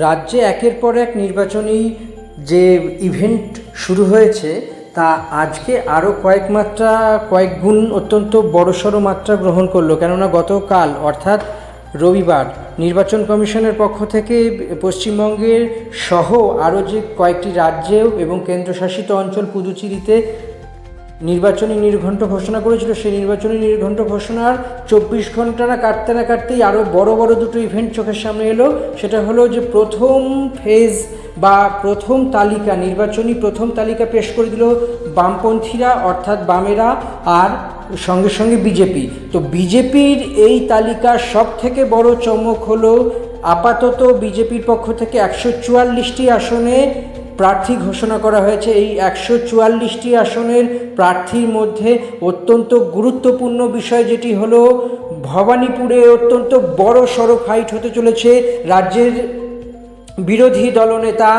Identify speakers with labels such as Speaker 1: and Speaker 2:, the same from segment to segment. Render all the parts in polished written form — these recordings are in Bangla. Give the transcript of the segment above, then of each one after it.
Speaker 1: রাজ্যে একের পর এক নির্বাচনী যে ইভেন্ট শুরু হয়েছে তা আজকে আরও কয়েক গুণ অত্যন্ত বড়সড় মাত্রা গ্রহণ করলো। কেননা গতকাল অর্থাৎ রবিবার নির্বাচন কমিশনের পক্ষ থেকে পশ্চিমবঙ্গের সহ আরও যে কয়েকটি রাজ্যেও এবং কেন্দ্রশাসিত অঞ্চল পুদুচেরিতে নির্বাচনী নির্ঘণ্ট ঘোষণা করেছিল। সেই নির্বাচনী নির্ঘণ্ট ঘোষণার 24 ঘন্টা না কাটতেই আরও বড় দুটো ইভেন্ট চোখের সামনে এলো। সেটা হলো যে প্রথম ফেজ বা প্রথম তালিকা, নির্বাচনী প্রথম তালিকা পেশ করে দিল বামপন্থীরা অর্থাৎ বামেরা আর সঙ্গে সঙ্গে বিজেপি। তো বিজেপির এই তালিকার সব থেকে বড় চমক হলো আপাতত বিজেপির পক্ষ থেকে 144টি আসনে প্রার্থী ঘোষণা করা হয়েছে। এই 144টি আসনের প্রার্থীর মধ্যে অত্যন্ত গুরুত্বপূর্ণ বিষয় যেটি হলো ভবানীপুরে অত্যন্ত বড় সড়ো ফাইট হতে চলেছে রাজ্যের বিরোধী দলনেতা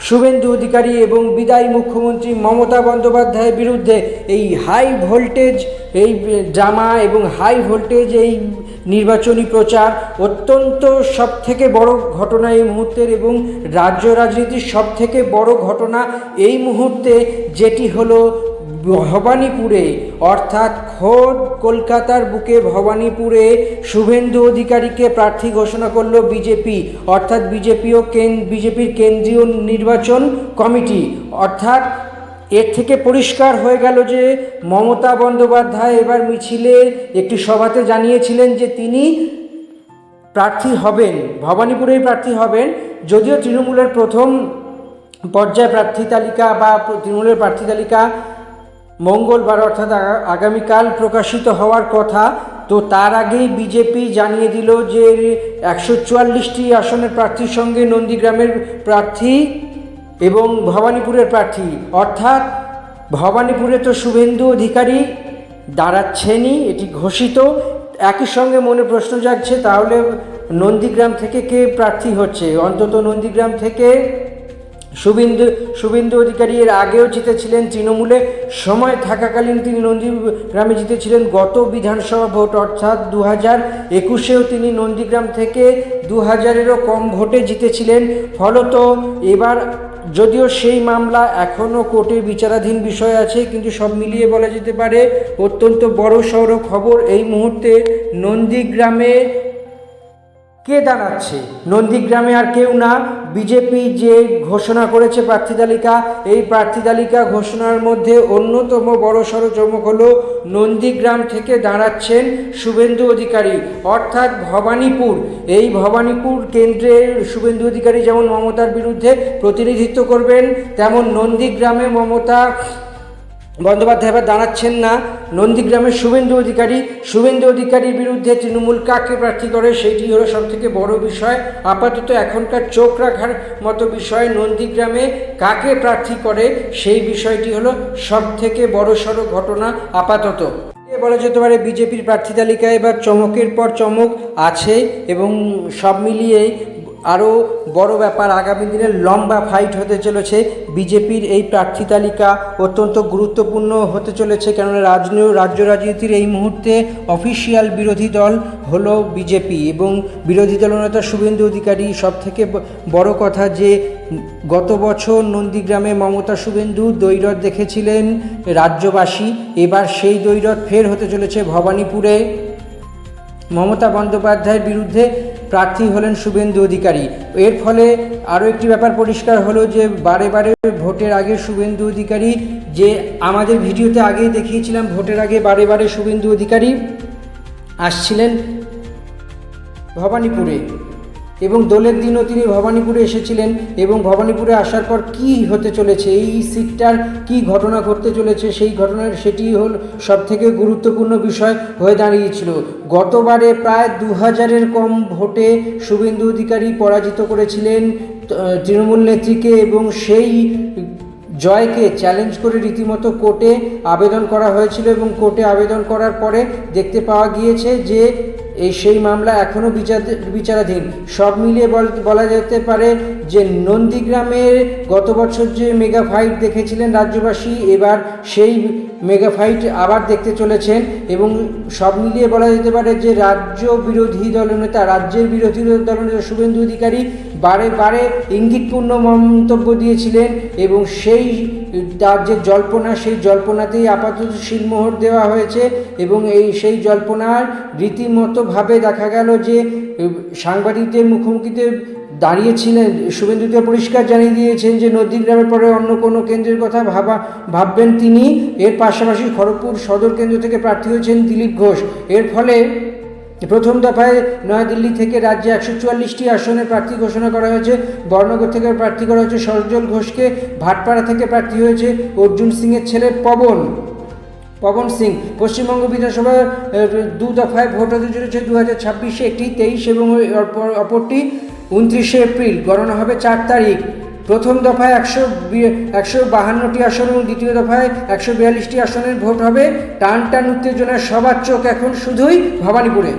Speaker 1: শুভেন্দু অধিকারী এবং বিদায়ী মুখ্যমন্ত্রী মমতা বন্দ্যোপাধ্যায়ের বিরুদ্ধে। এই হাই ভোল্টেজ এই ড্রামা এবং হাই ভোল্টেজ এই নির্বাচনী প্রচার অত্যন্ত সবথেকে বড় ঘটনা এই মুহূর্তের, এবং রাজ্য রাজনীতির সবথেকে বড় ঘটনা এই মুহূর্তে যেটি হলো ভবানীপুরে অর্থাৎ খোদ কলকাতার বুকে ভবানীপুরে শুভেন্দু অধিকারীকে প্রার্থী ঘোষণা করলো বিজেপি, অর্থাৎ বিজেপির কেন্দ্রীয় নির্বাচন কমিটি। অর্থাৎ এর থেকে পরিষ্কার হয়ে গেল যে মমতা বন্দ্যোপাধ্যায় এবার মিছিলে একটি সভাতে জানিয়েছিলেন যে তিনি প্রার্থী হবেন, ভবানীপুরেই প্রার্থী হবেন। যদিও তৃণমূলের প্রথম পর্যায়ে প্রার্থী তালিকা বা তৃণমূলের প্রার্থী তালিকা মঙ্গলবার অর্থাৎ আগামীকাল প্রকাশিত হওয়ার কথা, তো তার আগেই বিজেপি জানিয়ে দিল যে 144টি আসনের প্রার্থীর সঙ্গে নন্দীগ্রামের প্রার্থী এবং ভবানীপুরের প্রার্থী, অর্থাৎ ভবানীপুরে তো শুভেন্দু অধিকারী দাঁড়াচ্ছেনই, এটি ঘোষিত। একই সঙ্গে মনে প্রশ্ন জাগছে তাহলে নন্দীগ্রাম থেকে কে প্রার্থী হচ্ছে। অন্তত নন্দীগ্রাম থেকে শুভেন্দু অধিকারী এর আগেও জিতেছিলেন, তৃণমূলে সময় থাকাকালীন তিনি নন্দীগ্রামে জিতেছিলেন। গত বিধানসভা ভোট অর্থাৎ 2021-এও তিনি নন্দীগ্রাম থেকে 2000-এরও কম ভোটে জিতেছিলেন। ফলত এবার যদিও সেই মামলা এখনও কোর্টে বিচারাধীন বিষয় আছে, কিন্তু সব মিলিয়ে বলা যেতে পারে অত্যন্ত বড় সড়ো খবর এই মুহূর্তে নন্দীগ্রামে কে দাঁড়াচ্ছে। নন্দীগ্রামে আর কেউ না, বিজেপি যে ঘোষণা করেছে প্রার্থী তালিকা, এই প্রার্থী তালিকা ঘোষণার মধ্যে অন্যতম বড়সড় চমক হলো নন্দীগ্রাম থেকে দাঁড়াচ্ছেন শুভেন্দু অধিকারী অর্থাৎ ভবানীপুর। এই ভবানীপুর কেন্দ্রের শুভেন্দু অধিকারী যেমন মমতার বিরুদ্ধে প্রতিনিধিত্ব করবেন, তেমন নন্দীগ্রামে মমতা বন্দ্যোপাধ্যায় এবার দাঁড়াচ্ছেন না, নন্দীগ্রামের শুভেন্দু অধিকারীর বিরুদ্ধে তৃণমূল কাকে প্রার্থী করে সেইটি হলো সবথেকে বড় বিষয়। আপাতত এখনকার চোখ রাখার মতো বিষয় নন্দীগ্রামে কাকে প্রার্থী করে, সেই বিষয়টি হলো সবথেকে বড়সড় ঘটনা আপাতত। বলা যেতে পারে বিজেপির প্রার্থী তালিকায় এবার চমকের পর চমক আছে, এবং সব মিলিয়েই আরও বড় ব্যাপার আগামী দিনের লম্বা ফাইট হতে চলেছে। বিজেপির এই প্রার্থী তালিকা অত্যন্ত গুরুত্বপূর্ণ হতে চলেছে, কেননা রাজ্য রাজনীতির এই মুহূর্তে অফিসিয়াল বিরোধী দল হলো বিজেপি এবং বিরোধী দলনেতা শুভেন্দু অধিকারী। সবথেকে বড় কথা যে গত বছর নন্দীগ্রামে মমতা শুভেন্দু দ্বৈরথ দেখেছিলেন রাজ্যবাসী, এবার সেই দ্বৈরথ ফের হতে চলেছে ভবানীপুরে। মমতা বন্দ্যোপাধ্যায়ের বিরুদ্ধে প্রার্থী হলেন শুভেন্দু অধিকারী। এর ফলে আরও একটি ব্যাপার পরিষ্কার হলো যে বারে ভোটের আগে শুভেন্দু অধিকারী, যে আমাদের ভিডিওতে আগেই দেখিয়েছিলাম, ভোটের আগে বারে শুভেন্দু অধিকারী আসছিলেন ভবানীপুরে এবং দোলের দিনও তিনি ভবানীপুরে এসেছিলেন, এবং ভবানীপুরে আসার পর কি হতে চলেছে, এই সিটটার কি ঘটনা ঘটতে চলেছে, সেটি হল সবথেকে গুরুত্বপূর্ণ বিষয় হয়ে দাঁড়িয়েছিল। গতবারে প্রায় 2000-এর কম ভোটে শুভেন্দু অধিকারী পরাজিত করেছিলেন তৃণমূল নেত্রীকে, এবং সেই জয়কে চ্যালেঞ্জ করে রীতিমতো কোর্টে আবেদন করা হয়েছিল, এবং কোর্টে আবেদন করার পরে দেখতে পাওয়া গিয়েছে যে সেই মামলা এখনও বিচারাধীন। সব মিলিয়ে বলা যেতে পারে যে নন্দীগ্রামের গত বছর যে মেগা ফাইট দেখেছিলেন রাজ্যবাসী, এবার সেই মেগা ফাইট আবার দেখতে চলেছেন। এবং সব মিলিয়ে বলা যেতে পারে যে রাজ্যের বিরোধী দলনেতা শুভেন্দু অধিকারী বারে বারে ইঙ্গিতপূর্ণ মন্তব্য দিয়েছিলেন এবং সেই তার যে জল্পনা, সেই জল্পনাতেই আপাতত শিলমোহর দেওয়া হয়েছে। এবং সেই জল্পনার রীতিমতোভাবে দেখা গেল যে সাংবাদিকদের মুখোমুখিতে দাঁড়িয়েছিলেন শুভেন্দুকে পরিষ্কার জানিয়ে দিয়েছেন যে নন্দীগ্রামের পরে অন্য কোনো কেন্দ্রের কথা ভাববেন তিনি। এর পাশাপাশি খড়গপুর সদর কেন্দ্র থেকে প্রার্থী হয়েছেন দিলীপ ঘোষ। এর ফলে প্রথম দফায় নয়াদিল্লি থেকে রাজ্যে 144টি আসনে প্রার্থী ঘোষণা করা হয়েছে। বর্ণনগর থেকে প্রার্থী করা হয়েছে সজল ঘোষকে। ভাটপাড়া থেকে প্রার্থী হয়েছে অর্জুন সিংয়ের ছেলে পবন সিং। পশ্চিমবঙ্গ বিধানসভার 2 দফায় ভোট হতে চলেছে 2026-এ, একটি 23 এবং অপরটি 29শে এপ্রিল। গণনা হবে 4 তারিখ। প্রথম দফায় 152টি আসন এবং দ্বিতীয় দফায় 142টি আসনের ভোট হবে। টান উত্তেজনার সবার চোখ এখন শুধুই ভবানীপুরে।